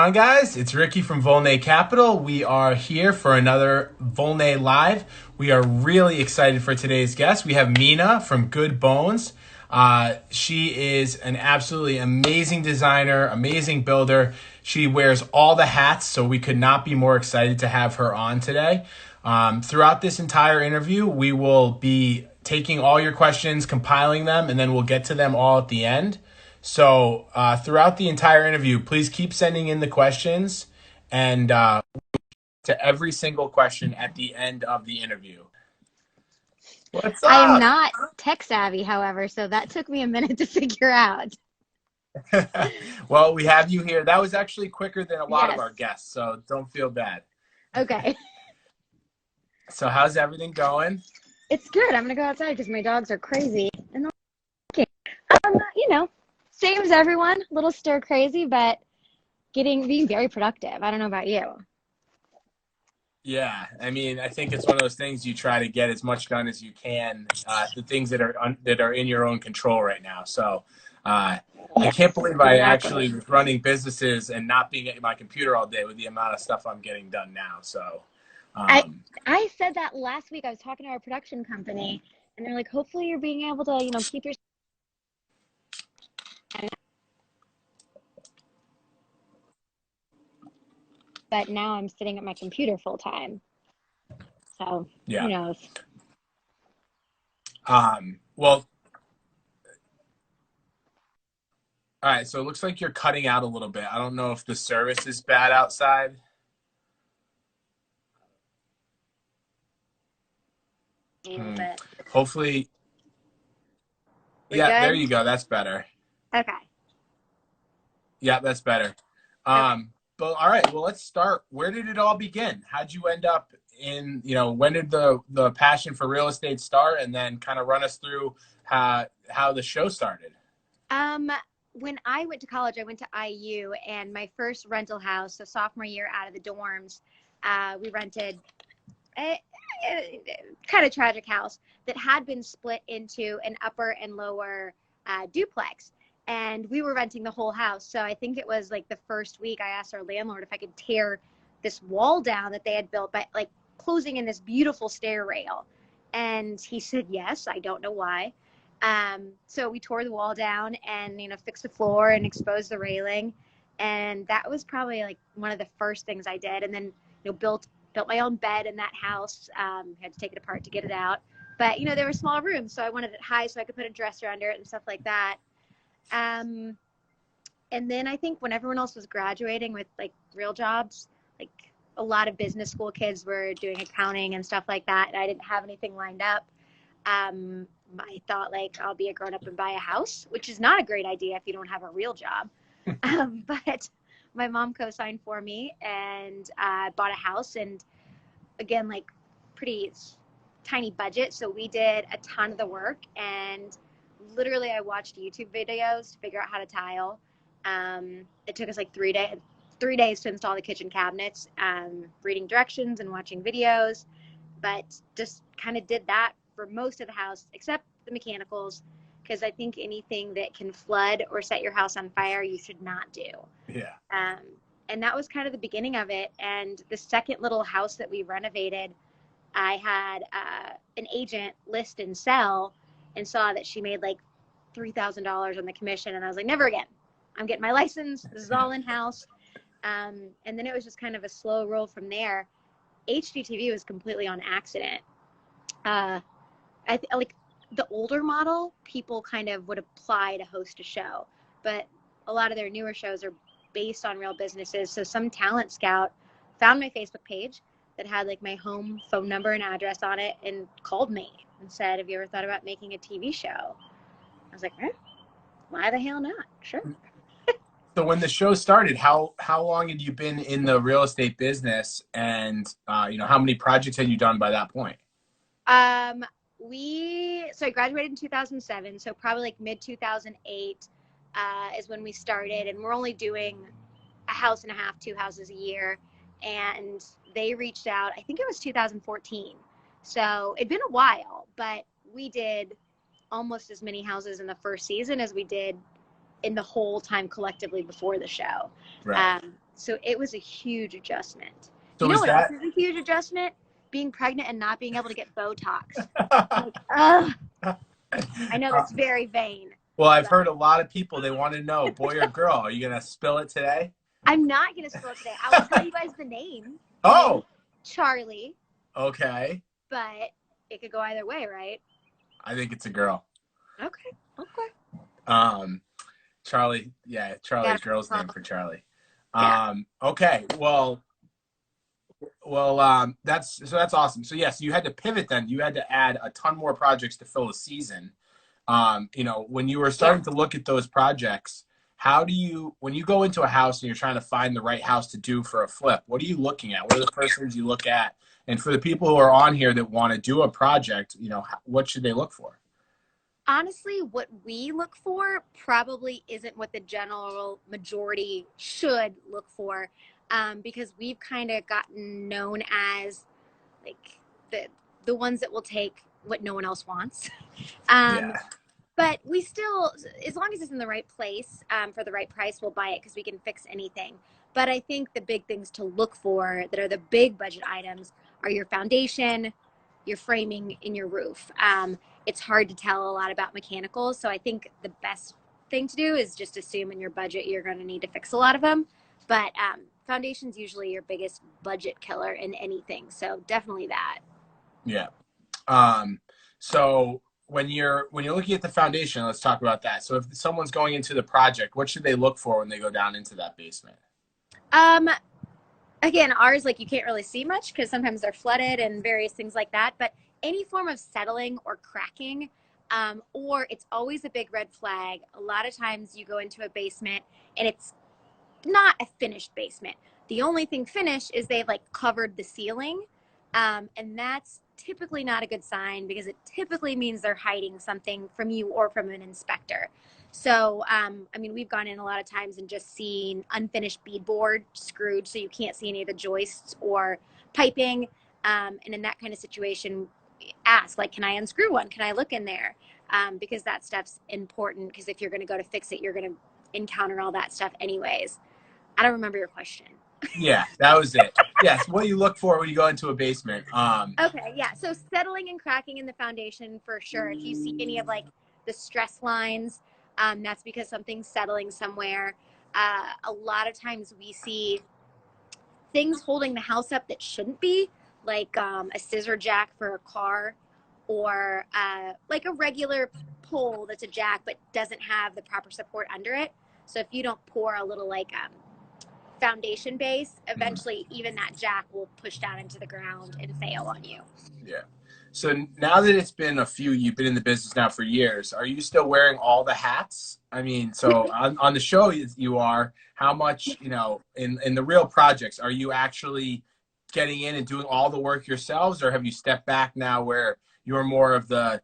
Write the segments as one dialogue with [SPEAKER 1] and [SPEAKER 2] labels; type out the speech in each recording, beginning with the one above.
[SPEAKER 1] on, guys? It's Ricky from Volnay Capital. We are here for another Volnay Live. We are really excited for today's guest. We have Mina from Good Bones. She is an absolutely amazing designer, amazing builder. She wears all the hats, so we could not be more excited to have her on today. Throughout this entire interview, we will be taking all your questions, compiling them, and then we'll get to them all at the end. So throughout the entire interview, please keep sending in the questions and to every single question at the end of the interview. What's
[SPEAKER 2] I am
[SPEAKER 1] up?
[SPEAKER 2] not tech savvy, however, so that took me a minute to figure out.
[SPEAKER 1] Well, we have you here. That was actually quicker than a lot of
[SPEAKER 2] Yes.
[SPEAKER 1] our guests, so don't feel bad.
[SPEAKER 2] Okay.
[SPEAKER 1] So how's everything going?
[SPEAKER 2] It's good. I'm gonna go outside because my dogs are crazy and they're barking. You know, same as everyone, a little stir crazy, but being very productive. I don't know about you.
[SPEAKER 1] Yeah, I mean, I think it's one of those things you try to get as much done as you can, the things that are in your own control right now. So, I can't
[SPEAKER 2] Yes,
[SPEAKER 1] believe I
[SPEAKER 2] exactly.
[SPEAKER 1] actually was running businesses and not being at my computer all day with the amount of stuff I'm getting done now. So,
[SPEAKER 2] I
[SPEAKER 1] um,
[SPEAKER 2] I said that last week. I was talking to our production company, and they're like, "Hopefully, you're being able to, keep your." But now I'm sitting at my computer full time, so who
[SPEAKER 1] yeah.
[SPEAKER 2] knows?
[SPEAKER 1] Well, all right. So it looks like you're cutting out a little bit. I don't know if the service is bad outside.
[SPEAKER 2] A little bit.
[SPEAKER 1] Hopefully,
[SPEAKER 2] We
[SPEAKER 1] yeah. There
[SPEAKER 2] good?
[SPEAKER 1] you go. That's better.
[SPEAKER 2] Okay.
[SPEAKER 1] Yeah, that's better.
[SPEAKER 2] Okay.
[SPEAKER 1] But all right, well, let's start. Where did it all begin? How'd you end up in, when did the passion for real estate start? And then kind of run us through how the show started.
[SPEAKER 2] Um, when I went to college, I went to IU, and my first rental house, so sophomore year out of the dorms, we rented a kind of tragic house that had been split into an upper and lower duplex. And we were renting the whole house. So I think it was like the first week I asked our landlord if I could tear this wall down that they had built by like closing in this beautiful stair rail. And he said, yes, I don't know why. So we tore the wall down and, fixed the floor and exposed the railing. And that was probably like one of the first things I did. And then, built my own bed in that house. Had to take it apart to get it out. But, there were small rooms, so I wanted it high so I could put a dresser under it and stuff like that. Um, and then I think when everyone else was graduating with like real jobs, like a lot of business school kids were doing accounting and stuff like that, and I didn't have anything lined up. I thought like I'll be a grown up and buy a house, which is not a great idea if you don't have a real job. But my mom co-signed for me and bought a house, and again, like pretty tiny budget. So we did a ton of the work, and literally I watched YouTube videos to figure out how to tile. It took us like 3 days to install the kitchen cabinets, reading directions and watching videos, but just kind of did that for most of the house, except the mechanicals, because I think anything that can flood or set your house on fire, you should not do.
[SPEAKER 1] Yeah.
[SPEAKER 2] Um, and that was kind of the beginning of it. And the second little house that we renovated, I had an agent list and sell, and saw that she made like $3,000 on the commission. And I was like, never again. I'm getting my license. This is all in-house. And then it was just kind of a slow roll from there. HGTV was completely on accident. Like the older model, people kind of would apply to host a show, but a lot of their newer shows are based on real businesses. So some talent scout found my Facebook page that had like my home phone number and address on it and called me and said, have you ever thought about making a TV show? I was like, why the hell not? Sure.
[SPEAKER 1] So when the show started, how long had you been in the real estate business, and how many projects had you done by that point?
[SPEAKER 2] Um, so I graduated in 2007. So probably like mid 2008 is when we started, and we're only doing a house and a half, two houses a year. And they reached out, I think it was 2014. So it'd been a while, but we did almost as many houses in the first season as we did in the whole time collectively before the show.
[SPEAKER 1] Right.
[SPEAKER 2] So it was a huge adjustment. You
[SPEAKER 1] So
[SPEAKER 2] know
[SPEAKER 1] is
[SPEAKER 2] what else
[SPEAKER 1] that?
[SPEAKER 2] is a huge adjustment? Being pregnant and not being able to get Botox. Like, ugh. I know
[SPEAKER 1] Uh,
[SPEAKER 2] that's very vain,
[SPEAKER 1] well, I've
[SPEAKER 2] but
[SPEAKER 1] heard a lot of people, they want to know, boy or girl. Are you gonna spill it today?
[SPEAKER 2] I'm not going to spill it today. I will tell you guys the name. The name is
[SPEAKER 1] Oh,
[SPEAKER 2] Charlie,
[SPEAKER 1] okay.
[SPEAKER 2] but it could go either way, right?
[SPEAKER 1] I think it's a girl.
[SPEAKER 2] Okay. Okay.
[SPEAKER 1] Um, Charlie, yeah, Charlie,
[SPEAKER 2] Got
[SPEAKER 1] a girl's name for Charlie.
[SPEAKER 2] Yeah.
[SPEAKER 1] Okay, well, that's awesome. So yes, you had to pivot then. You had to add a ton more projects to fill the season. When you were
[SPEAKER 2] Yeah.
[SPEAKER 1] starting to look at those projects, how do you, when you go into a house and you're trying to find the right house to do for a flip, what are you looking at? What are the first things you look at? And for the people who are on here that want to do a project, what should they look for?
[SPEAKER 2] Honestly, what we look for probably isn't what the general majority should look for, because we've kind of gotten known as like the ones that will take what no one else wants. Um,
[SPEAKER 1] Yeah.
[SPEAKER 2] but we still, as long as it's in the right place, for the right price, we'll buy it because we can fix anything. But I think the big things to look for that are the big budget items are your foundation, your framing, and your roof. It's hard to tell a lot about mechanicals, so I think the best thing to do is just assume in your budget you're going to need to fix a lot of them. But foundation's usually your biggest budget killer in anything, so definitely that.
[SPEAKER 1] Yeah. Um, so when you're looking at the foundation, let's talk about that. So if someone's going into the project, what should they look for when they go down into that basement?
[SPEAKER 2] Um, Again, ours, like, you can't really see much because sometimes they're flooded and various things like that. But any form of settling or cracking, or it's always a big red flag. A lot of times you go into a basement and it's not a finished basement. The only thing finished is they've like covered the ceiling. And that's typically not a good sign because it typically means they're hiding something from you or from an inspector. So, I mean, we've gone in a lot of times and just seen unfinished beadboard screwed so you can't see any of the joists or piping. And in that kind of situation, ask, like, can I unscrew one? Can I look in there? Because that stuff's important because if you're going to go to fix it, you're going to encounter all that stuff anyways. I don't remember your question.
[SPEAKER 1] Yeah, that was it. Yes, what do you look for when you go into a basement?
[SPEAKER 2] Okay, yeah. So settling and cracking in the foundation for sure. If you see any of like the stress lines, that's because something's settling somewhere. A lot of times we see things holding the house up that shouldn't be, like a scissor jack for a car, or like a regular pole that's a jack but doesn't have the proper support under it. So if you don't pour a little like foundation base, eventually even that jack will push down into the ground and fail on you.
[SPEAKER 1] Yeah. So now that it's been you've been in the business now for years, are you still wearing all the hats? I mean, so on the show you are, how much, in the real projects, are you actually getting in and doing all the work yourselves, or have you stepped back now where you're more of the,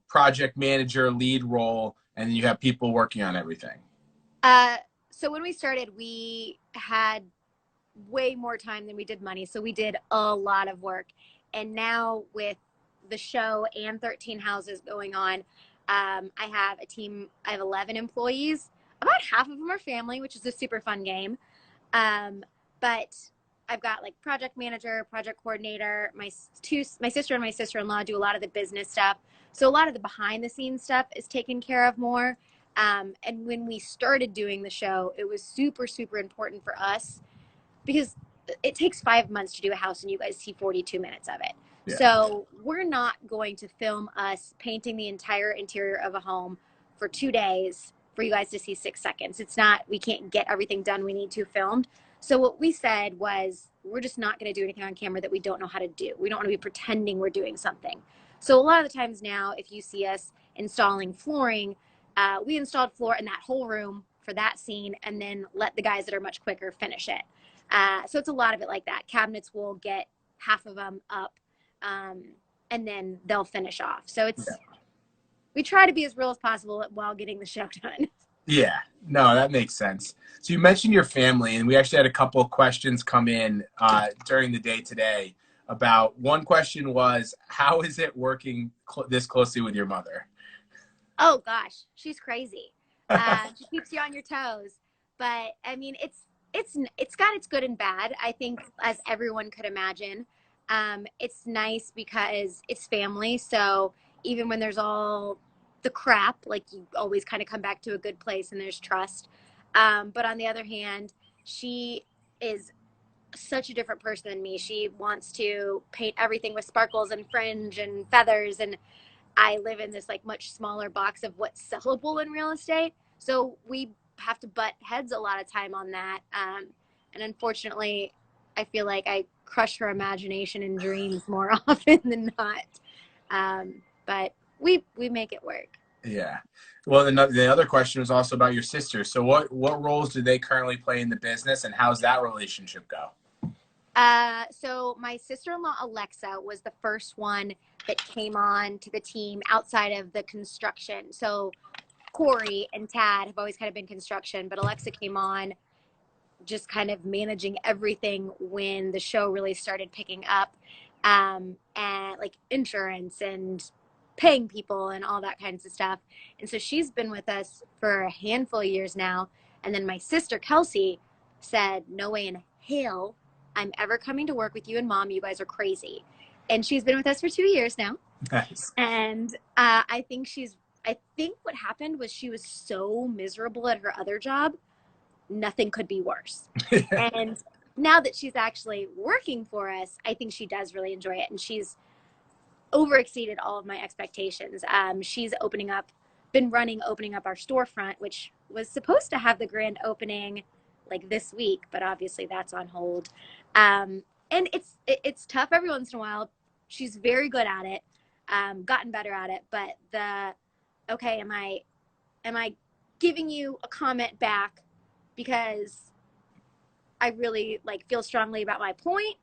[SPEAKER 1] project manager lead role and you have people working on everything?
[SPEAKER 2] Uh, so when we started, we had way more time than we did money. So we did a lot of work. And now with the show and 13 houses going on, I have a team, I have 11 employees. About half of them are family, which is a super fun game. Um, but I've got like project manager, project coordinator. My sister and my sister-in-law do a lot of the business stuff. So a lot of the behind the scenes stuff is taken care of more. And when we started doing the show, it was super, super important for us because it takes 5 months to do a house and you guys see 42 minutes of it.
[SPEAKER 1] Yeah.
[SPEAKER 2] So we're not going to film us painting the entire interior of a home for 2 days for you guys to see 6 seconds. It's not, we can't get everything done we need to filmed. So what we said was, we're just not going to do anything on camera that we don't know how to do. We don't want to be pretending we're doing something. So a lot of the times now, if you see us installing flooring, we installed floor in that whole room for that scene and then let the guys that are much quicker finish it. So it's a lot of it like that. Cabinets will get half of them up, and then they'll finish off. So we try to be as real as possible while getting the show done.
[SPEAKER 1] Yeah, no, that makes sense. So you mentioned your family, and we actually had a couple of questions come in during the day today about, one question was, how is it working this closely with your mother?
[SPEAKER 2] Oh gosh, she's crazy. She keeps you on your toes. But I mean, it's got its good and bad. I think, as everyone could imagine, it's nice because it's family. So even when there's all the crap, like, you always kind of come back to a good place and there's trust. But on the other hand, she is such a different person than me. She wants to paint everything with sparkles and fringe and feathers, and I live in this like much smaller box of what's sellable in real estate. So we have to butt heads a lot of time on that. And unfortunately, I feel like I crush her imagination and dreams more often than not. But we make it work.
[SPEAKER 1] Yeah. Well, the other question was also about your sister. So what roles do they currently play in the business, and how's that relationship go?
[SPEAKER 2] So my sister-in-law Alexa was the first one that came on to the team outside of the construction. So Corey and Tad have always kind of been construction, but Alexa came on just kind of managing everything when the show really started picking up, and like insurance and paying people and all that kinds of stuff. And so she's been with us for a handful of years now. And then my sister Kelsey said, "No way in hell I'm ever coming to work with you and Mom. You guys are crazy." And she's been with us for 2 years now.
[SPEAKER 1] Nice.
[SPEAKER 2] And I think what happened was she was so miserable at her other job, nothing could be worse. And now that she's actually working for us, I think she does really enjoy it. And she's overexceeded all of my expectations. She's opening up our storefront, which was supposed to have the grand opening like this week, but obviously that's on hold. And it's tough every once in a while. She's very good at it, gotten better at it, but okay, am I giving you a comment back because I really like feel strongly about my point,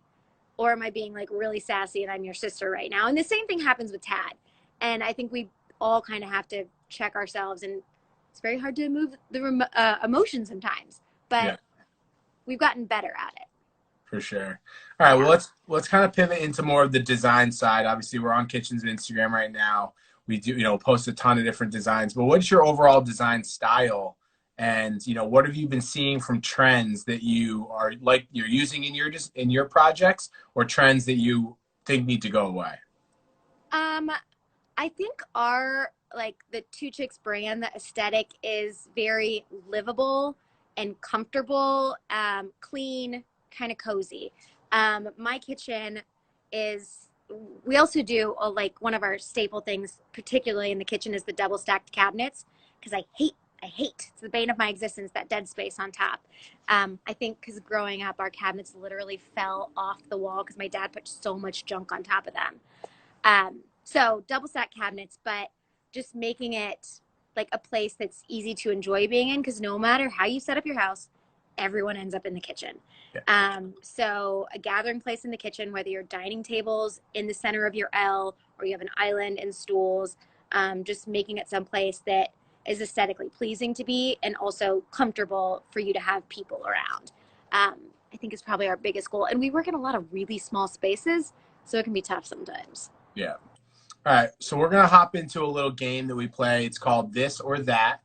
[SPEAKER 2] or am I being like really sassy and I'm your sister right now? And the same thing happens with Tad. And I think we all kind of have to check ourselves, and it's very hard to move the emotions sometimes, but yeah, we've gotten better at it.
[SPEAKER 1] For sure. All right. Well, let's kind of pivot into more of the design side. Obviously, we're on Kitchen's Instagram right now. We do, post a ton of different designs, but what's your overall design style? And, what have you been seeing from trends that you're using in your projects, or trends that you think need to go away?
[SPEAKER 2] I think the Two Chicks brand, the aesthetic is very livable and comfortable, clean, kind of cozy. My kitchen we also do one of our staple things, particularly in the kitchen, is the double stacked cabinets, because I hate, it's the bane of my existence, that dead space on top. I think because growing up, our cabinets literally fell off the wall because my dad put so much junk on top of them. So double stack cabinets, but just making it like a place that's easy to enjoy being in, because no matter how you set up your house, everyone ends up in the kitchen. Yeah. So a gathering place in the kitchen, whether your dining table's in the center of your L or you have an island and stools, just making it someplace that is aesthetically pleasing to be and also comfortable for you to have people around. I think is probably our biggest goal. And we work in a lot of really small spaces, so it can be tough sometimes.
[SPEAKER 1] Yeah. All right. So we're going to hop into a little game that we play. It's called This or That.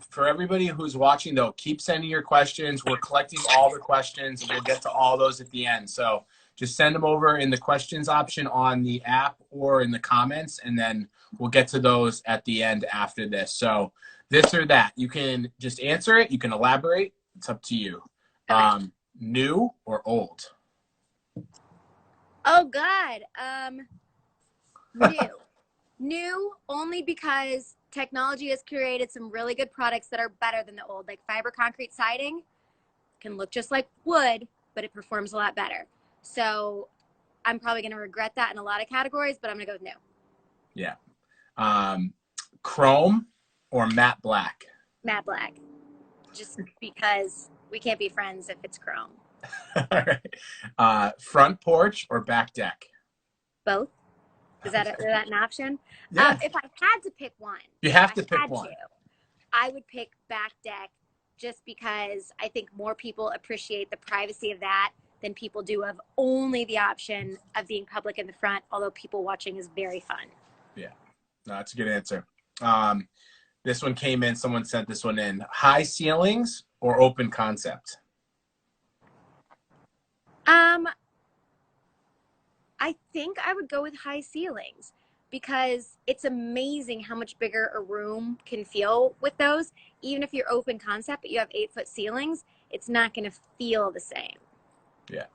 [SPEAKER 1] For everybody who's watching, though, keep sending your questions. We're collecting all the questions, and we'll get to all those at the end. So just send them over in the questions option on the app or in the comments, and then we'll get to those at the end after this. So this or that. You can just answer it. You can elaborate. It's up to you. Okay. New or old?
[SPEAKER 2] Oh, God. New. New only because technology has created some really good products that are better than the old. Like fiber concrete siding can look just like wood, but it performs a lot better. So I'm probably going to regret that in a lot of categories, but I'm going to go with new.
[SPEAKER 1] Yeah. Chrome or matte black?
[SPEAKER 2] Matte black. Just because we can't be friends if it's chrome.
[SPEAKER 1] All right. Front porch or back deck?
[SPEAKER 2] Both. Is that an option?
[SPEAKER 1] Yeah.
[SPEAKER 2] If I had to pick one.
[SPEAKER 1] You have to pick one.
[SPEAKER 2] I would pick back deck, just because I think more people appreciate the privacy of that than people do of only the option of being public in the front, although people watching is very fun.
[SPEAKER 1] Yeah. No, that's a good answer. This one came in. Someone sent this one in. High ceilings or open concept?
[SPEAKER 2] think I would go with high ceilings because it's amazing how much bigger a room can feel with those. Even if you're open concept, but you have 8-foot ceilings, it's not going to feel the same.
[SPEAKER 1] Yeah.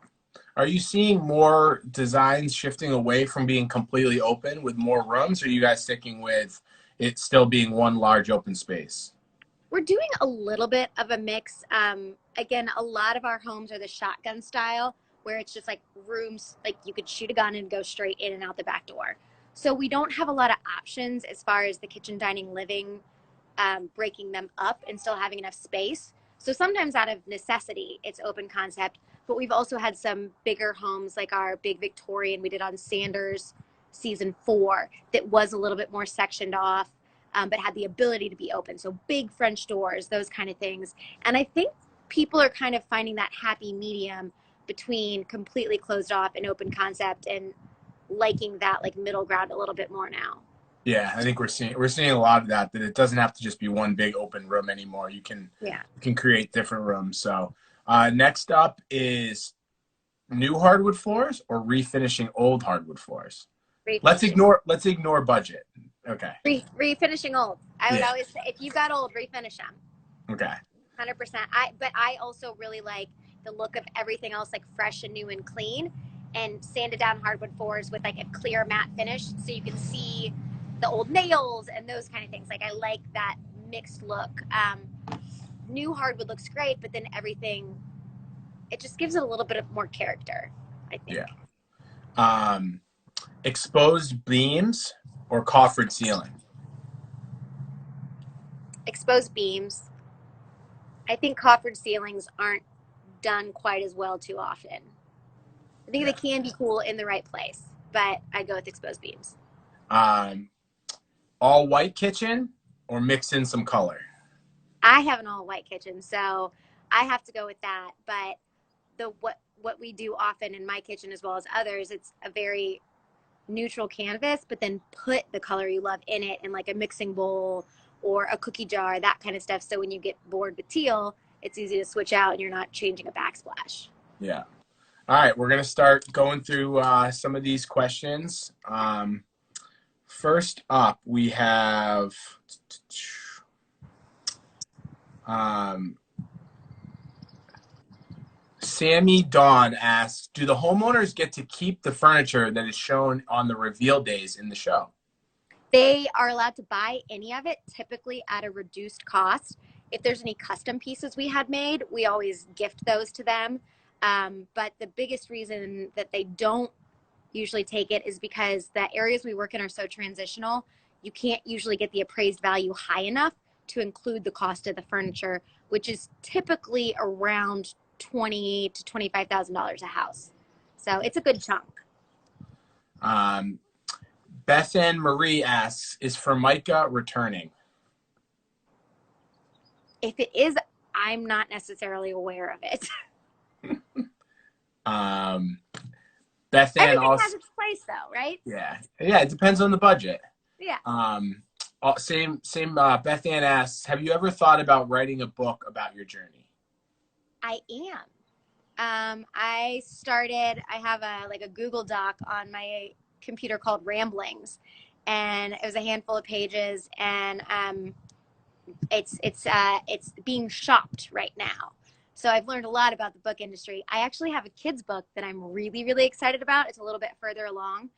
[SPEAKER 1] Are you seeing more designs shifting away from being completely open with more rooms, or are you guys sticking with it still being one large open space?
[SPEAKER 2] We're doing a little bit of a mix. Again, a lot of our homes are the shotgun style, where it's just like rooms, like you could shoot a gun and go straight in and out the back door. So we don't have a lot of options as far as the kitchen, dining, living, breaking them up and still having enough space. So sometimes out of necessity, it's open concept. But we've also had some bigger homes like our big Victorian we did on Sanders season 4 that was a little bit more sectioned off, but had the ability to be open. So big French doors, those kind of things. And I think people are kind of finding that happy medium between completely closed off and open concept and liking that like middle ground a little bit more now.
[SPEAKER 1] Yeah, I think we're seeing a lot of that it doesn't have to just be one big open room anymore.
[SPEAKER 2] Yeah.
[SPEAKER 1] You can create different rooms. So next up is new hardwood floors or refinishing old hardwood floors.
[SPEAKER 2] Refinishing.
[SPEAKER 1] Let's ignore budget. Okay.
[SPEAKER 2] Refinishing old. I would
[SPEAKER 1] Yeah.
[SPEAKER 2] always say if you got old, refinish them.
[SPEAKER 1] Okay.
[SPEAKER 2] 100%. But I also really like the look of everything else like fresh and new and clean, and sanded down hardwood floors with like a clear matte finish so you can see the old nails and those kind of things. Like I like that mixed look. New hardwood looks great, but then everything, it just gives it a little bit of more character, I think.
[SPEAKER 1] Yeah. Um, exposed beams or coffered ceiling.
[SPEAKER 2] Exposed beams. I think coffered ceilings aren't done quite as well too often. I think
[SPEAKER 1] Yeah.
[SPEAKER 2] they can be cool in the right place, but I go with exposed beams.
[SPEAKER 1] Um, all white kitchen or mix in some color.
[SPEAKER 2] I have an all white kitchen, so I have to go with that. But the what we do often in my kitchen as well as others, it's a very neutral canvas, but then put the color you love in it in like a mixing bowl or a cookie jar, that kind of stuff. So when you get bored with teal, it's easy to switch out and you're not changing a backsplash.
[SPEAKER 1] Yeah. All right, we're gonna start going through some of these questions. First up, we have um, Sammy Dawn asks, "Do the homeowners get to keep the furniture that is shown on the reveal days in the show?"
[SPEAKER 2] They are allowed to buy any of it, typically at a reduced cost. If there's any custom pieces we had made, we always gift those to them. But the biggest reason that they don't usually take it is because the areas we work in are so transitional. You can't usually get the appraised value high enough to include the cost of the furniture, which is typically around $20,000 to $25,000 a house. So it's a good chunk.
[SPEAKER 1] Um, Beth Ann Marie asks, "Is Formica returning?"
[SPEAKER 2] If it is, I'm not necessarily aware of it.
[SPEAKER 1] Um, Beth Ann
[SPEAKER 2] Everything
[SPEAKER 1] also,
[SPEAKER 2] has its place, though, right?
[SPEAKER 1] yeah, it depends on the budget.
[SPEAKER 2] Yeah.
[SPEAKER 1] Same. Beth Ann asks, "Have you ever thought about writing a book about your journey?"
[SPEAKER 2] I am. I have a Google Doc on my computer called Ramblings, and it was a handful of pages, and it's being shopped right now. So I've learned a lot about the book industry. I actually have a kids book that I'm really, really excited about. It's a little bit further along,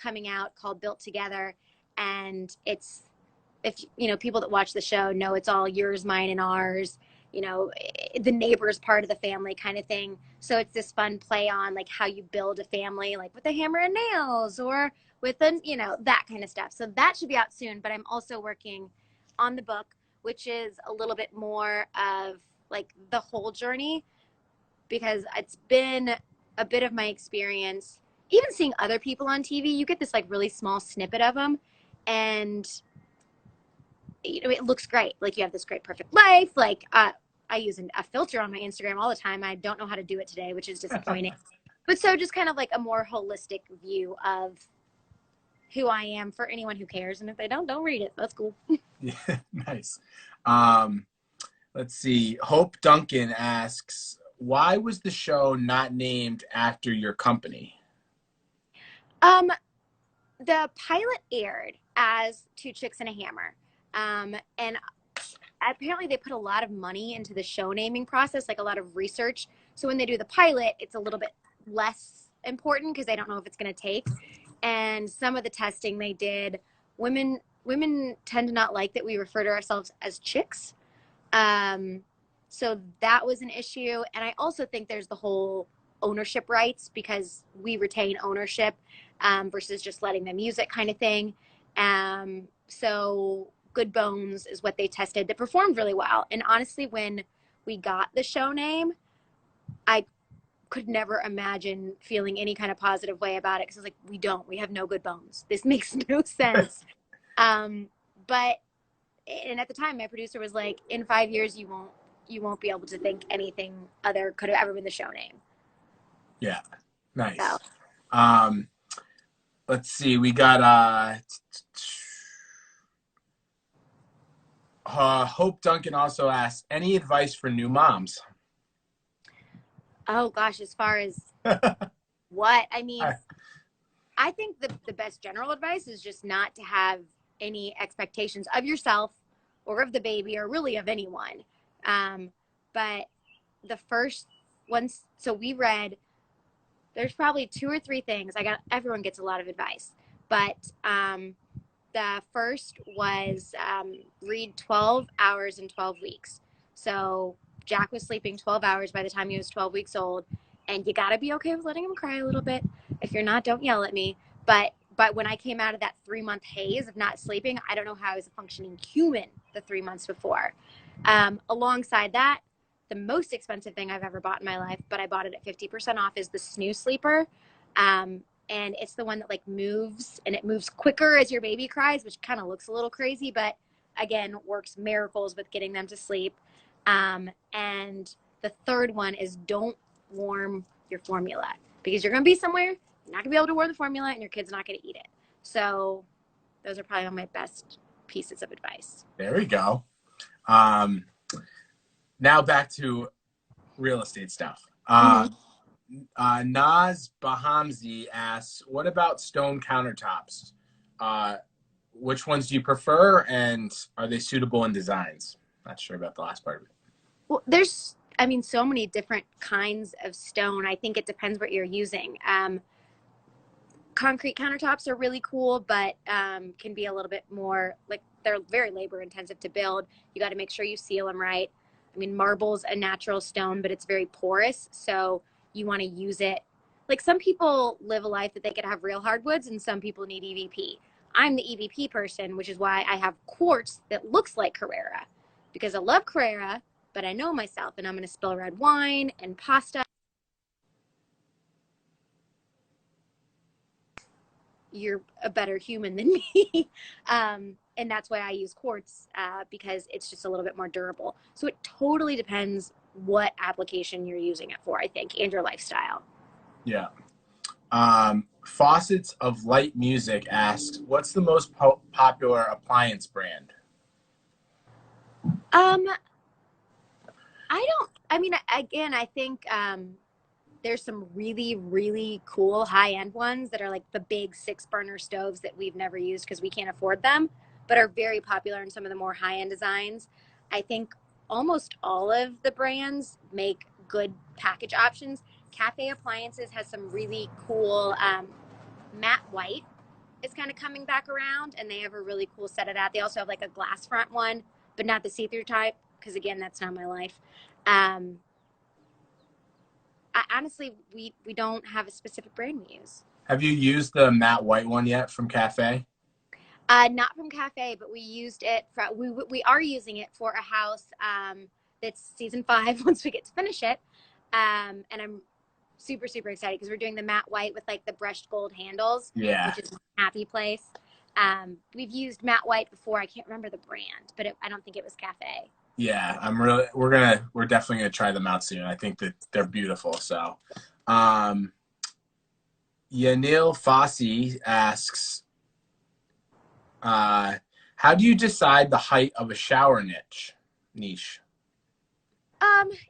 [SPEAKER 2] coming out, called Built Together, and it's, if people that watch the show know, it's all yours, mine, and ours. The neighbors part of the family kind of thing. So it's this fun play on like how you build a family, like with a hammer and nails or with that kind of stuff. So that should be out soon. But I'm also working on the book, which is a little bit more of like the whole journey, because it's been a bit of my experience. Even seeing other people on TV, you get this like really small snippet of them, and it looks great. Like you have this great perfect life. Like I use a filter on my Instagram all the time. I don't know how to do it today, which is disappointing. But so just kind of like a more holistic view of who I am for anyone who cares. And if they don't read it. That's cool.
[SPEAKER 1] Yeah, nice. Let's see. Hope Duncan asks, "Why was the show not named after your company?"
[SPEAKER 2] Um, the pilot aired as Two Chicks and a Hammer. And apparently they put a lot of money into the show naming process, like a lot of research. So when they do the pilot, it's a little bit less important because they don't know if it's going to take. And some of the testing they did, women tend to not like that we refer to ourselves as chicks. Um, so that was an issue. And I also think there's the whole ownership rights because we retain ownership versus just letting them use it kind of thing. So Good Bones is what they tested that performed really well. And honestly, when we got the show name, I could never imagine feeling any kind of positive way about it because I was like, we have no good bones. This makes no sense. Um, but and at the time, my producer was like, in 5 years, you won't be able to think anything other could have ever been the show name.
[SPEAKER 1] Yeah,
[SPEAKER 2] So,
[SPEAKER 1] nice. Um, let's see. We got Hope Duncan also asked, any advice for new moms?
[SPEAKER 2] oh gosh, as far as what, I mean, I think the best general advice is just not to have any expectations of yourself or of the baby or really of anyone. But the first ones, so we read, there's probably two or three things. Everyone gets a lot of advice, but the first was read 12 hours in 12 weeks. So Jack was sleeping 12 hours by the time he was 12 weeks old. And you got to be okay with letting him cry a little bit. If you're not, don't yell at me. But when I came out of that 3-month haze of not sleeping, I don't know how I was a functioning human the 3 months before. Alongside that, the most expensive thing I've ever bought in my life, but I bought it at 50% off, is the snooze sleeper. And it's the one that like moves, and it moves quicker as your baby cries, which kind of looks a little crazy, but again, works miracles with getting them to sleep. And the third one is don't warm your formula because you're going to be somewhere, you're not going to be able to warm the formula, and your kid's not going to eat it. So those are probably one of my best pieces of advice.
[SPEAKER 1] There we go. Um, now back to real estate stuff.
[SPEAKER 2] Mm-hmm.
[SPEAKER 1] Naz Bahamzi asks, what about stone countertops? Which ones do you prefer, and are they suitable in designs? Not sure about the last part of it.
[SPEAKER 2] Well, there's, I mean, so many different kinds of stone. I think it depends what you're using. Concrete countertops are really cool, but can be a little bit more like they're very labor intensive to build. You got to make sure you seal them right. I mean, marble's a natural stone, but it's very porous, so you want to use it. Like some people live a life that they could have real hardwoods, and some people need EVP. I'm the EVP person, which is why I have quartz that looks like Carrara, because I love Carrara, but I know myself, and I'm going to spill red wine and pasta. You're a better human than me. And that's why I use quartz because it's just a little bit more durable. So it totally depends what application you're using it for, I think, and your lifestyle.
[SPEAKER 1] Yeah. Faucets of Light Music asks, what's the most popular appliance brand?
[SPEAKER 2] Um, I mean, again, I think there's some really, really cool high end ones that are like the big 6-burner stoves that we've never used because we can't afford them, but are very popular in some of the more high end designs. I think almost all of the brands make good package options. Cafe Appliances has some really cool matte white is kind of coming back around, and they have a really cool set of that. They also have like a glass front one, but not the see through type because again, that's not my life. Um, honestly, we don't have a specific brand we use.
[SPEAKER 1] Have you used the matte white one yet from Cafe?
[SPEAKER 2] Not from Cafe, but we used it for we are using it for a house that's season 5 once we get to finish it, and I'm super excited because we're doing the matte white with like the brushed gold handles,
[SPEAKER 1] Yeah.
[SPEAKER 2] which is a happy place. We've used matte white before. I can't remember the brand, but I don't think it was Cafe.
[SPEAKER 1] Yeah, we're definitely gonna try them out soon. I think that they're beautiful. So, Yanil Fossey asks, how do you decide the height of a shower niche?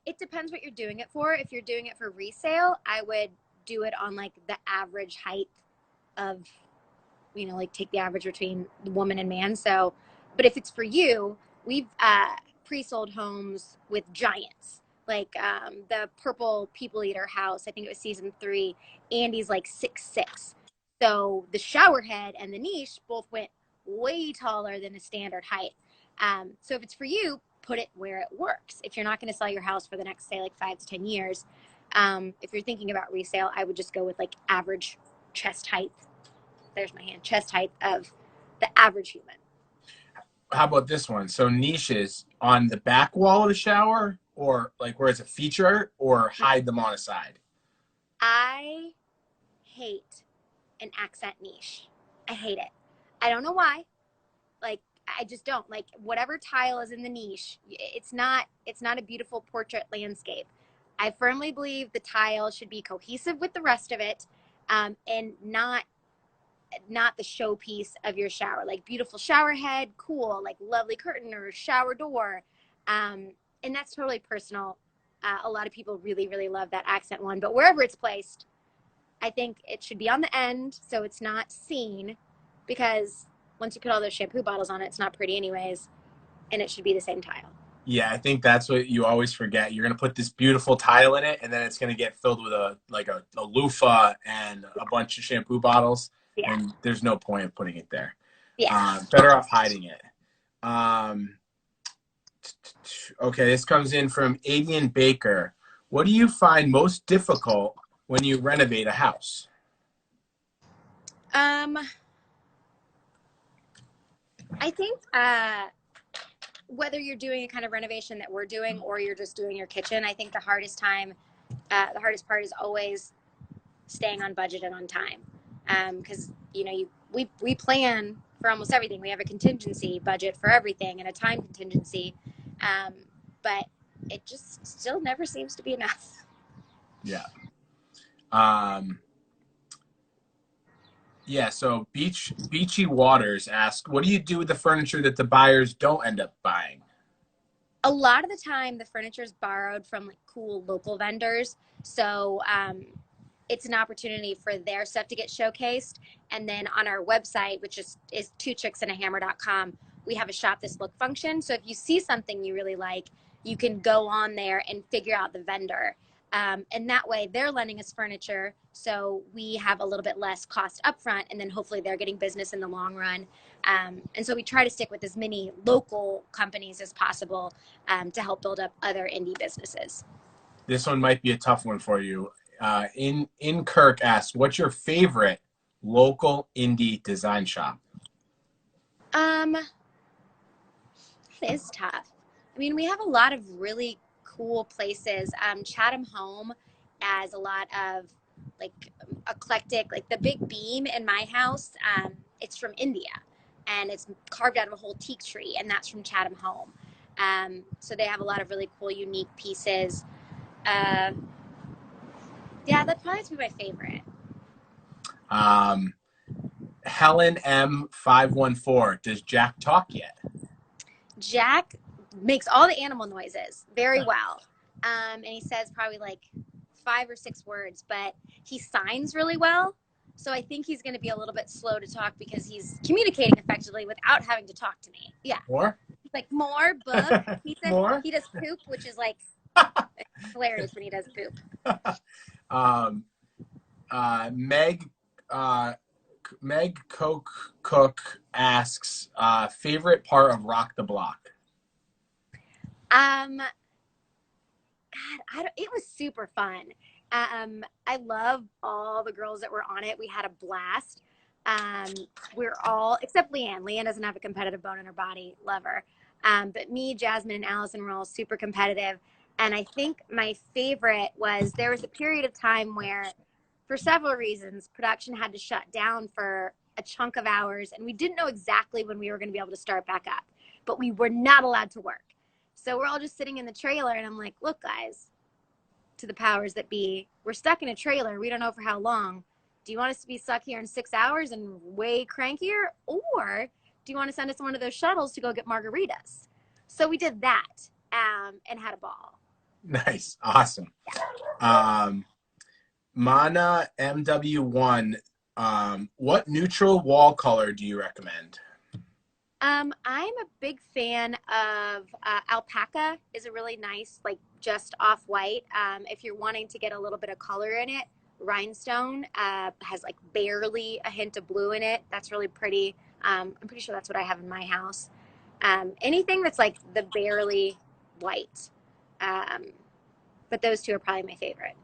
[SPEAKER 2] It depends what you're doing it for. If you're doing it for resale, I would do it on like the average height of, like take the average between woman and man. So, but if it's for you, we've pre-sold homes with giants, like the purple people eater house. I think it was season 3. Andy's like 6'6". So the shower head and the niche both went way taller than the standard height. So if it's for you, put it where it works. If you're not going to sell your house for the next, say, like 5 to 10 years, if you're thinking about resale, I would just go with like average chest height. There's my hand. Chest height of the average human.
[SPEAKER 1] How about this one? So niches on the back wall of the shower, or like where it's a feature, or hide them on a side?
[SPEAKER 2] I hate an accent niche. I hate it. I don't know why. Like, I just don't. Like, whatever tile is in the niche, it's not a beautiful portrait landscape. I firmly believe the tile should be cohesive with the rest of it, and not the showpiece of your shower. Like beautiful shower head, cool, like lovely curtain or shower door. And that's totally personal. A lot of people really, really love that accent one, but wherever it's placed, I think it should be on the end so it's not seen, because once you put all those shampoo bottles on it, it's not pretty anyways, and it should be the same tile.
[SPEAKER 1] Yeah, I think that's what you always forget. You're gonna put this beautiful tile in it, and then it's gonna get filled with a loofah and a bunch of shampoo bottles,
[SPEAKER 2] Yeah.
[SPEAKER 1] and there's no point of putting it there.
[SPEAKER 2] Yeah.
[SPEAKER 1] Better off hiding it. Okay, this comes in from Avian Baker. What do you find most difficult when you renovate a house?
[SPEAKER 2] I think whether you're doing a kind of renovation that we're doing or you're just doing your kitchen, I think the hardest part is always staying on budget and on time. Because we plan for almost everything. We have a contingency budget for everything and a time contingency, but it just still never seems to be enough.
[SPEAKER 1] Yeah. Yeah, so Beachy Waters asked, what do you do with the furniture that the buyers don't end up buying?
[SPEAKER 2] A lot of the time, the furniture is borrowed from like cool local vendors. So it's an opportunity for their stuff to get showcased. And then on our website, which is twochicksandAhammer.com, we have a shop this look function. So if you see something you really like, you can go on there and figure out the vendor. And that way they're lending us furniture. So we have a little bit less cost upfront, and then hopefully they're getting business in the long run. And so we try to stick with as many local companies as possible to help build up other indie businesses.
[SPEAKER 1] This one might be a tough one for you. In Kirk asks, what's your favorite local indie design shop?
[SPEAKER 2] It is tough. I mean, we have a lot of really cool places. Chatham Home has a lot of like eclectic, like the big beam in my house. It's from India, and it's carved out of a whole teak tree, and that's from Chatham Home. So they have a lot of really cool, unique pieces. Yeah, that'd probably be my favorite.
[SPEAKER 1] Helen M514, does Jack talk yet?
[SPEAKER 2] Jack makes all the animal noises very well. And he says probably like 5 or 6 words, but he signs really well. So I think he's going to be a little bit slow to talk because he's communicating effectively without having to talk to me. Yeah.
[SPEAKER 1] More?
[SPEAKER 2] He's like, more book. He says
[SPEAKER 1] More?
[SPEAKER 2] he does poop, which is like hilarious when he does poop.
[SPEAKER 1] Meg Cook asks, favorite part of Rock the Block?
[SPEAKER 2] God, it was super fun. I love all the girls that were on it. We had a blast. We're all, except Leanne. Leanne doesn't have a competitive bone in her body. Love her. But me, Jasmine, and Allison were all super competitive. And I think my favorite was there was a period of time where, for several reasons, production had to shut down for a chunk of hours. And we didn't know exactly when we were going to be able to start back up. But we were not allowed to work. So we're all just sitting in the trailer, and I'm like, look, guys, to the powers that be, we're stuck in a trailer. We don't know for how long. Do you want us to be stuck here in 6 hours and way crankier? Or do you want to send us one of those shuttles to go get margaritas? So we did that and had a ball.
[SPEAKER 1] Nice. Awesome. Mana MW1 What neutral wall color do you recommend?
[SPEAKER 2] I'm a big fan of alpaca is a really nice, like just off white. If you're wanting to get a little bit of color in it, rhinestone has like barely a hint of blue in it. That's really pretty. I'm pretty sure that's what I have in my house. Anything that's like the barely white. Um, but those two are probably my favorite.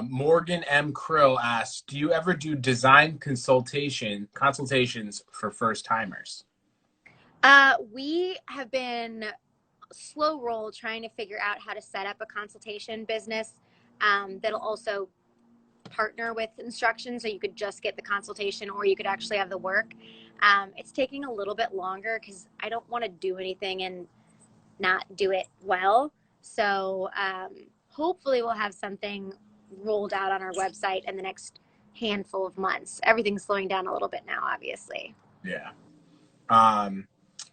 [SPEAKER 1] Morgan M. Krill asks, do you ever do design consultations for first timers?
[SPEAKER 2] We have been slow roll trying to figure out how to set up a consultation business that'll also partner with instruction, so you could just get the consultation or you could actually have the work. It's taking a little bit longer because I don't want to do anything and not do it well. So hopefully we'll have something rolled out on our website in the next handful of months. Everything's slowing down a little bit now, obviously.
[SPEAKER 1] Yeah.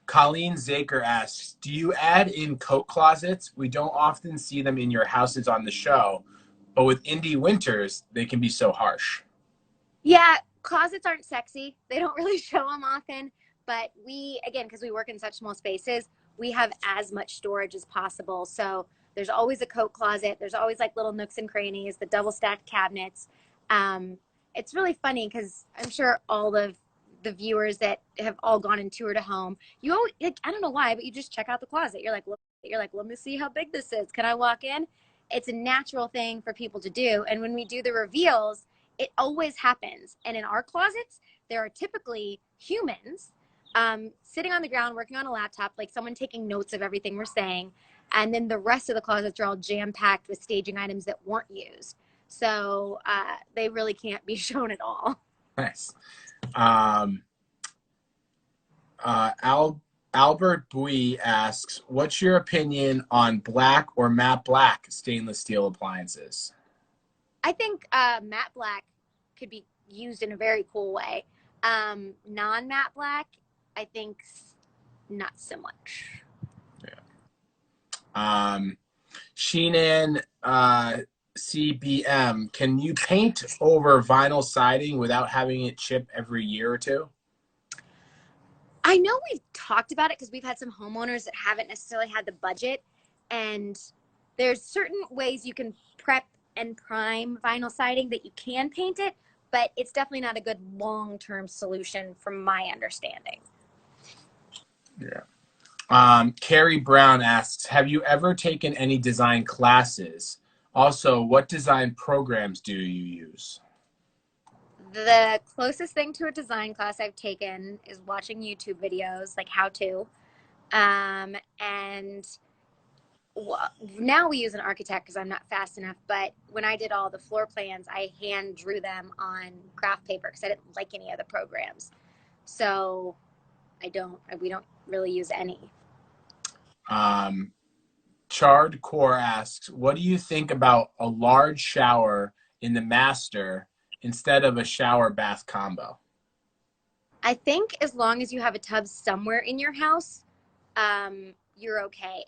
[SPEAKER 1] Colleen Zaker asks, do you add in coat closets? We don't often see them in your houses on the show, but with indie winters, they can be so harsh.
[SPEAKER 2] Yeah, closets aren't sexy. They don't really show them often. But we, again, because we work in such small spaces, we have as much storage as possible. So there's always a coat closet. There's always like little nooks and crannies, the double stacked cabinets. It's really funny because I'm sure all of the viewers that have all gone and toured a home, you always, like, I don't know why, but you just check out the closet. You're like, let me see how big this is. Can I walk in? It's a natural thing for people to do. And when we do the reveals, it always happens. And in our closets, there are typically humans sitting on the ground working on a laptop, like someone taking notes of everything we're saying. And then the rest of the closets are all jam packed with staging items that weren't used. So they really can't be shown at all.
[SPEAKER 1] Nice. Um, Albert Bui asks, what's your opinion on black or matte black stainless steel appliances?
[SPEAKER 2] I think matte black could be used in a very cool way. Non-matte black, I think not so much.
[SPEAKER 1] Sheenan CBM, can you paint over vinyl siding without having it chip every year or two?
[SPEAKER 2] I know we've talked about it because we've had some homeowners that haven't necessarily had the budget, and there's certain ways you can prep and prime vinyl siding that you can paint it, but it's definitely not a good long-term solution from my understanding.
[SPEAKER 1] Yeah. Carrie Brown asks, have you ever taken any design classes? Also, what design programs do you use?
[SPEAKER 2] The closest thing to a design class I've taken is watching YouTube videos, like how to. And now we use an architect because I'm not fast enough. But when I did all the floor plans, I hand drew them on graph paper because I didn't like any of the programs. So we don't really use any.
[SPEAKER 1] Charred Core asks, what do you think about a large shower in the master instead of a shower bath combo?
[SPEAKER 2] I think as long as you have a tub somewhere in your house, you're okay.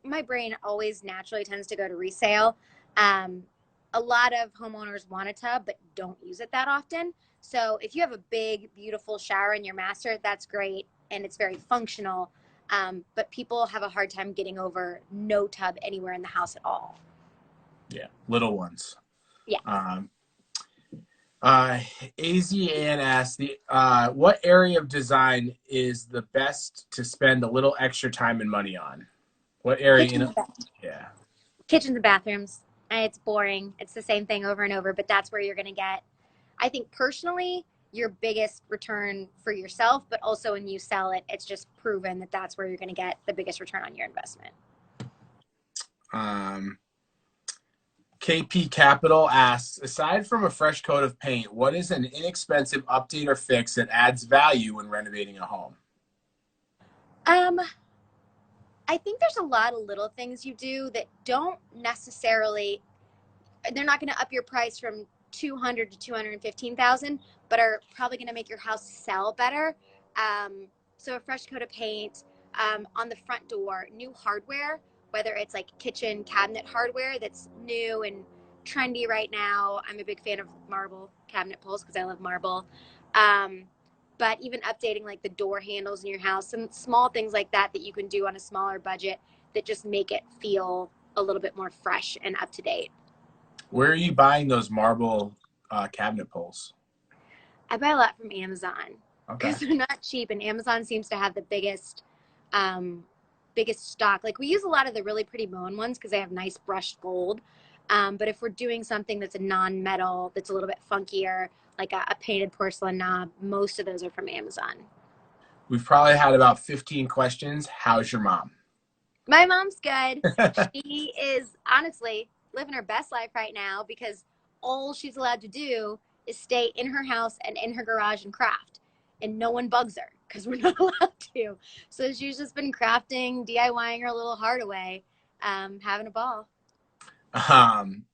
[SPEAKER 2] My brain always naturally tends to go to resale. A lot of homeowners want a tub but don't use it that often. So if you have a big, beautiful shower in your master, that's great and it's very functional. But people have a hard time getting over no tub anywhere in the house at all.
[SPEAKER 1] Yeah, little ones.
[SPEAKER 2] Yeah.
[SPEAKER 1] AZN asks, what area of design is the best to spend a little extra time and money on? What area? Yeah.
[SPEAKER 2] Kitchens and bathrooms. It's boring. It's the same thing over and over, but that's where you're going to get, I think personally, your biggest return for yourself, but also when you sell it, it's just proven that that's where you're going to get the biggest return on your investment.
[SPEAKER 1] KP Capital asks, aside from a fresh coat of paint, what is an inexpensive update or fix that adds value when renovating a home?
[SPEAKER 2] I think there's a lot of little things you do that don't necessarily, they're not going to up your price from 200 to 215,000, but are probably going to make your house sell better. So a fresh coat of paint on the front door, new hardware, whether it's like kitchen cabinet hardware that's new and trendy right now. I'm a big fan of marble cabinet pulls because I love marble. Um, but even updating like the door handles in your house, some small things like that that you can do on a smaller budget that just make it feel a little bit more fresh and up to date.
[SPEAKER 1] Where are you buying those marble cabinet pulls?
[SPEAKER 2] I buy a lot from Amazon
[SPEAKER 1] Okay.
[SPEAKER 2] because they're not cheap, and Amazon seems to have the um, biggest stock. Like we use a lot of the really pretty Moen ones because they have nice brushed gold. But if we're doing something that's a non-metal, that's a little bit funkier, like a painted porcelain knob, most of those are from Amazon.
[SPEAKER 1] We've probably had about 15 questions. How's your mom?
[SPEAKER 2] My mom's good. She is honestly living her best life right now because all she's allowed to do is stay in her house and in her garage and craft. And no one bugs her because we're not allowed to. So she's just been crafting, DIYing her little heart away, having a ball.
[SPEAKER 1] Um,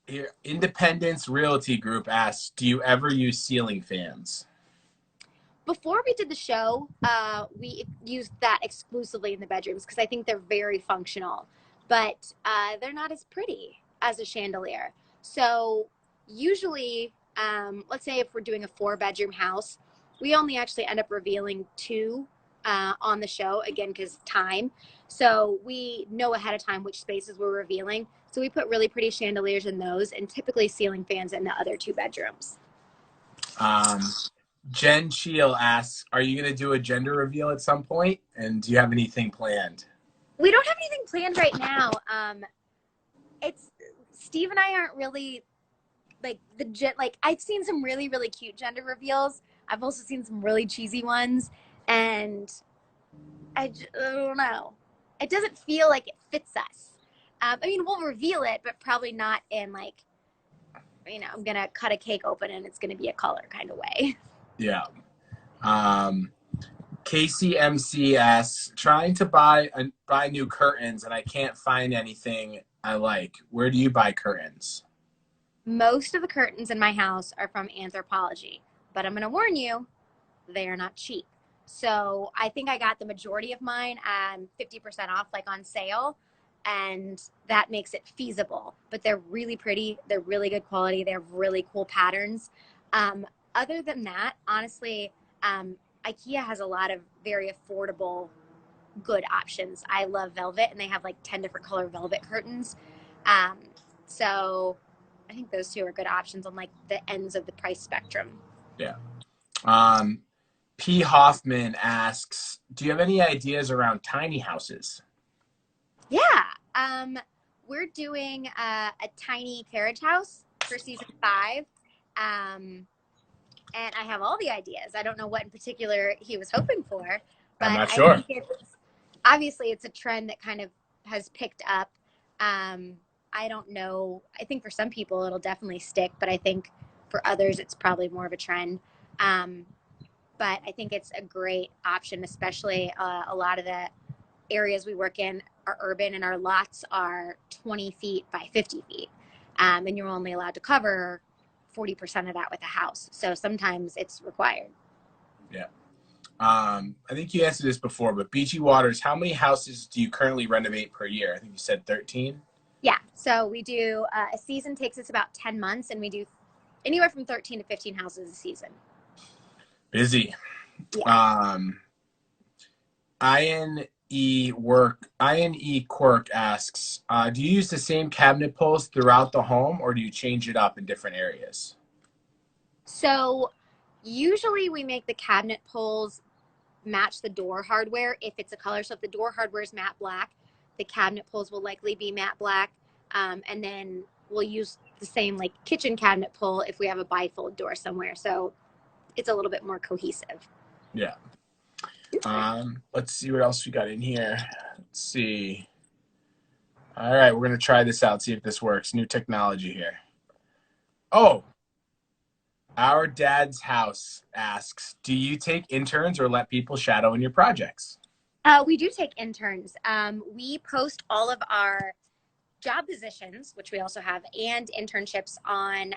[SPEAKER 1] Here, Independence Realty Group asks, do you ever use ceiling fans?
[SPEAKER 2] Before we did the show, we used that exclusively in the bedrooms because I think they're very functional, but they're not as pretty as a chandelier. So usually, let's say if we're doing a 4-bedroom house, we only actually end up revealing 2 on the show, again, because time. So we know ahead of time which spaces we're revealing. So we put really pretty chandeliers in those and typically ceiling fans in the other 2 bedrooms.
[SPEAKER 1] Um, Jen Shield asks, are you going to do a gender reveal at some point? And do you have anything planned?
[SPEAKER 2] We don't have anything planned right now. It's Steve and I aren't really like like I've seen some really really cute gender reveals. I've also seen some really cheesy ones, and I don't know. It doesn't feel like it fits us. I mean, we'll reveal it, but probably not in like I'm gonna cut a cake open and it's gonna be a color kind of way.
[SPEAKER 1] Yeah. Um, KCMC asks, trying to buy new curtains and I can't find anything I like. Where do you buy curtains?
[SPEAKER 2] Most of the curtains in my house are from Anthropologie, but I'm gonna warn you, they are not cheap. So I think I got the majority of mine 50% off, like on sale, and that makes it feasible. But they're really pretty. They're really good quality. They have really cool patterns. Other than that, honestly, IKEA has a lot of very affordable, good options. I love velvet, and they have like 10 different color velvet curtains. Um, so I think those 2 are good options on like the ends of the price spectrum.
[SPEAKER 1] Yeah. Um, P. Hoffman asks, do you have any ideas around tiny houses?
[SPEAKER 2] Yeah. We're doing a tiny carriage house for season 5. And I have all the ideas. I don't know what in particular he was hoping for,
[SPEAKER 1] I'm
[SPEAKER 2] but
[SPEAKER 1] not
[SPEAKER 2] I
[SPEAKER 1] sure.
[SPEAKER 2] think it's a trend that kind of has picked up. I don't know. I think for some people it'll definitely stick, but I think for others it's probably more of a trend. Um, but I think it's a great option, especially a lot of the areas we work in are urban and our lots are 20 feet by 50 feet. And you're only allowed to cover 40% of that with a house. So sometimes it's required.
[SPEAKER 1] Yeah. I think you answered this before, but Beachy Waters, how many houses do you currently renovate per year? I think you said 13.
[SPEAKER 2] Yeah. So we do a season takes us about 10 months and we do anywhere from 13 to 15 houses a season.
[SPEAKER 1] Busy.
[SPEAKER 2] Yeah.
[SPEAKER 1] Um, INE Quirk asks, do you use the same cabinet pulls throughout the home or do you change it up in different areas?
[SPEAKER 2] So usually we make the cabinet pulls match the door hardware if it's a color. So if the door hardware is matte black, the cabinet pulls will likely be matte black. And then we'll use the same like kitchen cabinet pull if we have a bifold door somewhere. So it's a little bit more cohesive.
[SPEAKER 1] Yeah. Let's see what else we got in here. Let's see. All right, we're going to try this out, see if this works. New technology here. Oh, our dad's house asks, do you take interns or let people shadow in your projects?
[SPEAKER 2] We do take interns. We post all of our job positions, which we also have, and internships on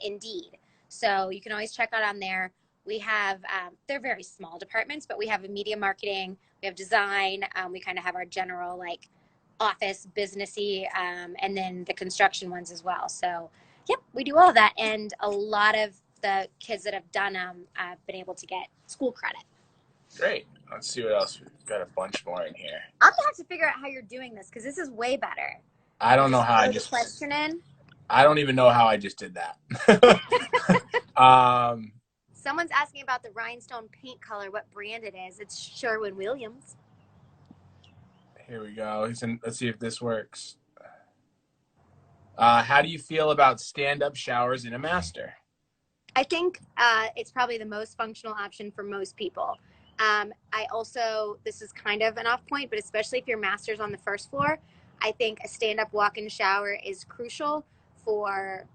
[SPEAKER 2] Indeed. So you can always check out on there. We have, they're very small departments, but we have a media marketing, we have design, we kind of have our general like office, businessy, and then the construction ones as well. So, yep, we do all that. And a lot of the kids that have done them have been able to get school credit.
[SPEAKER 1] Great. Let's see what else. We've got a bunch more in here.
[SPEAKER 2] I'm gonna have to figure out how you're doing this because this is way better.
[SPEAKER 1] I don't know how I
[SPEAKER 2] throw the
[SPEAKER 1] just
[SPEAKER 2] question in.
[SPEAKER 1] I don't even know how I just did that.
[SPEAKER 2] Someone's asking about the rhinestone paint color, what brand it is. It's Sherwin-Williams.
[SPEAKER 1] Here we go. Let's see if this works. How do you feel about stand-up showers in a master?
[SPEAKER 2] I think it's probably the most functional option for most people. I also, this is kind of an off point, but especially if your master's on the first floor, I think a stand-up walk-in shower is crucial for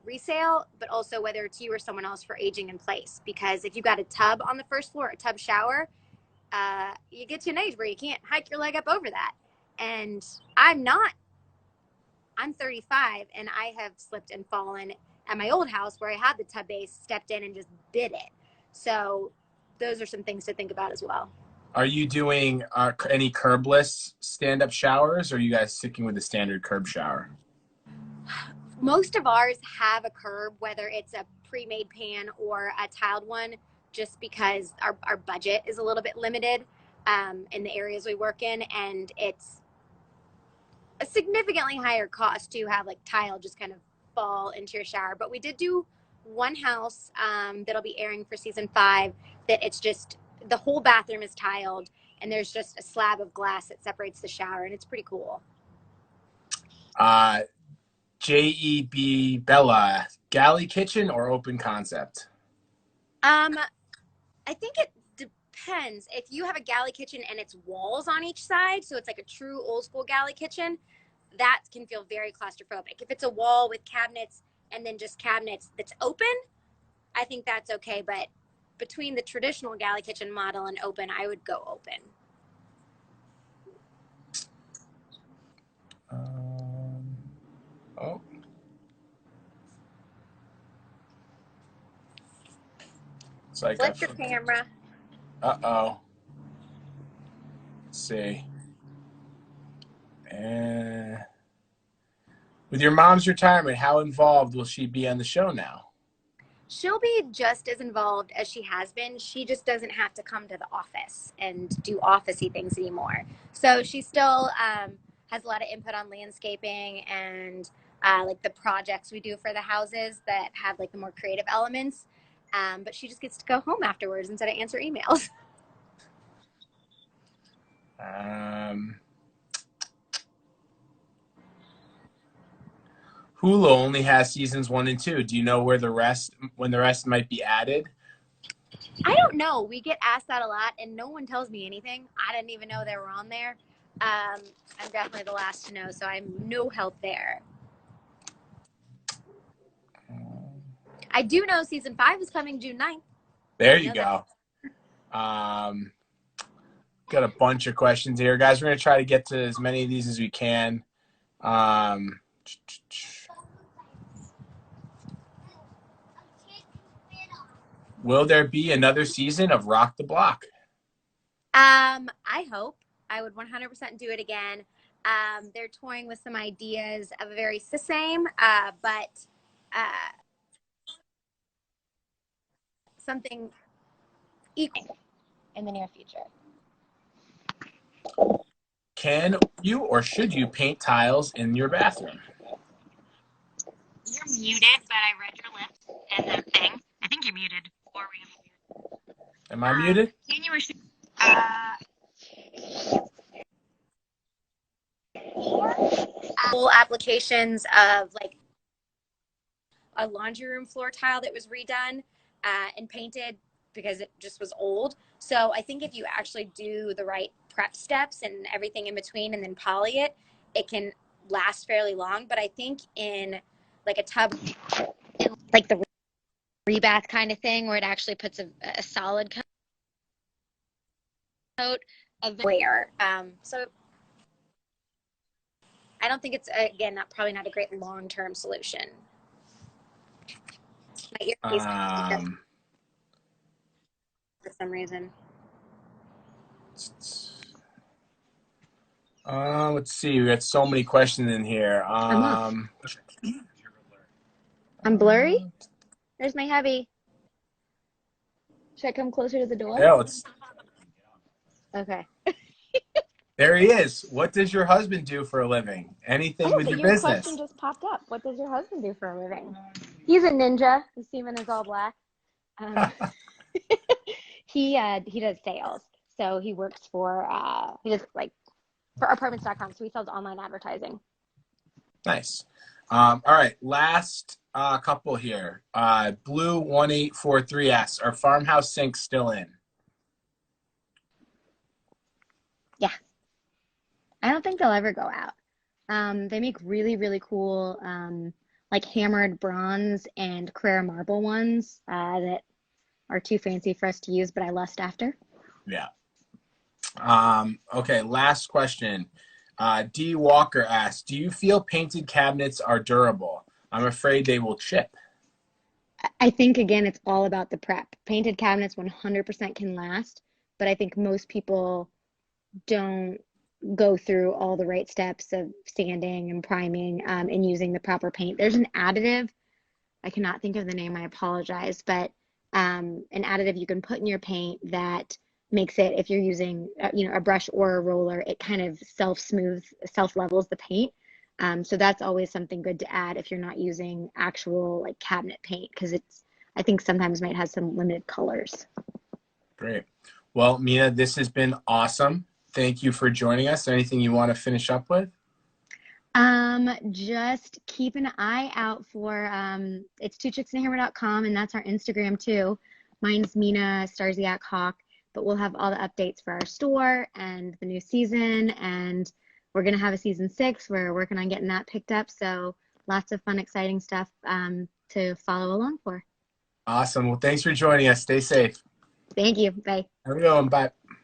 [SPEAKER 2] resale, but also whether it's you or someone else for aging in place. Because if you've got a tub on the first floor, a tub shower, you get to an age where you can't hike your leg up over that. And I'm 35 and I have slipped and fallen at my old house where I had the tub base, stepped in and just bit it. So those are some things to think about as well.
[SPEAKER 1] Are you doing any curbless stand-up showers, or are you guys sticking with the standard curb shower?
[SPEAKER 2] Most of ours have a curb, whether it's a pre-made pan or a tiled one, just because our budget is a little bit limited in the areas we work in, and it's a significantly higher cost to have like tile just kind of fall into your shower. But we did do one house that'll be airing for season 5 that it's just the whole bathroom is tiled and there's just a slab of glass that separates the shower, and it's pretty cool.
[SPEAKER 1] JEB Bella, galley kitchen or open concept?
[SPEAKER 2] I think it depends. If you have a galley kitchen and it's walls on each side, so it's like a true old school galley kitchen, that can feel very claustrophobic. If it's a wall with cabinets and then just cabinets that's open, I think that's okay. But between the traditional galley kitchen model and open, I would go open.
[SPEAKER 1] Oh.
[SPEAKER 2] Flip your camera.
[SPEAKER 1] Uh-oh. Let's see. With your mom's retirement, how involved will she be on the show now?
[SPEAKER 2] She'll be just as involved as she has been. She just doesn't have to come to the office and do office-y things anymore. So she still has a lot of input on landscaping and like the projects we do for the houses that have like the more creative elements. But she just gets to go home afterwards instead of answer emails.
[SPEAKER 1] Hulu only has seasons 1 and 2. Do you know when the rest might be added?
[SPEAKER 2] I don't know. We get asked that a lot, and no one tells me anything. I didn't even know they were on there. I'm definitely the last to know, so I'm no help there. I do know season 5 is coming June 9th.
[SPEAKER 1] There you go. Got a bunch of questions here, guys. We're going to try to get to as many of these as we can. Will there be another season of Rock the Block?
[SPEAKER 2] I hope. I would 100% do it again. They're toying with some ideas of a very same, but something equal in the near future.
[SPEAKER 1] Can you or should you paint tiles in your bathroom?
[SPEAKER 2] You're muted, but I read your lips and that thing. I think you're muted. Or we have muted.
[SPEAKER 1] Am I muted?
[SPEAKER 2] Can you or should full applications of like a laundry room floor tile that was redone and painted because it just was old. So I think if you actually do the right prep steps and everything in between and then poly it, it can last fairly long. But I think in like a tub, like the rebath kind of thing where it actually puts a solid coat of wear. So I don't think it's, again, probably not a great long-term solution. My earpiece for some reason.
[SPEAKER 1] Let's see. We got so many questions in here.
[SPEAKER 2] I'm off. I'm blurry. There's my hubby. Should I come closer to the door?
[SPEAKER 1] Yeah,
[SPEAKER 2] Okay.
[SPEAKER 1] there he is. What does your husband do for a living? Anything
[SPEAKER 2] Oh,
[SPEAKER 1] with
[SPEAKER 2] but
[SPEAKER 1] your
[SPEAKER 2] your question
[SPEAKER 1] business?
[SPEAKER 2] just popped up. What does your husband do for a living? He's a ninja. His semen is all black. Um, he does sales. So he works for he does like for apartments.com. So he sells online advertising.
[SPEAKER 1] Nice. All right, last couple here. Blue 1843S. Are farmhouse sinks still in?
[SPEAKER 2] Yeah. I don't think they'll ever go out. They make really, really cool like hammered bronze and Carrara marble ones that are too fancy for us to use, but I lust after.
[SPEAKER 1] Yeah. Okay, last question. D. Walker asks, do you feel painted cabinets are durable? I'm afraid they will chip.
[SPEAKER 2] I think again, it's all about the prep. Painted cabinets 100% can last, but I think most people don't go through all the right steps of sanding and priming and using the proper paint. There's an additive, I cannot think of the name, I apologize, but an additive you can put in your paint that makes it, if you're using a brush or a roller, it kind of self-smooths, self-levels the paint. So that's always something good to add if you're not using actual like cabinet paint, because I think sometimes might have some limited colors.
[SPEAKER 1] Great. Well, Mina, this has been awesome. Thank you for joining us. Anything you want to finish up with?
[SPEAKER 2] Just keep an eye out for it's twochicksandhammer.com, and that's our Instagram too. Mine's Mina Starsiak Hawk, but we'll have all the updates for our store and the new season, and we're gonna have a season 6. We're working on getting that picked up, so lots of fun, exciting stuff to follow along for.
[SPEAKER 1] Awesome. Well, thanks for joining us. Stay safe.
[SPEAKER 2] Thank you. Bye.
[SPEAKER 1] Have a good one. Bye.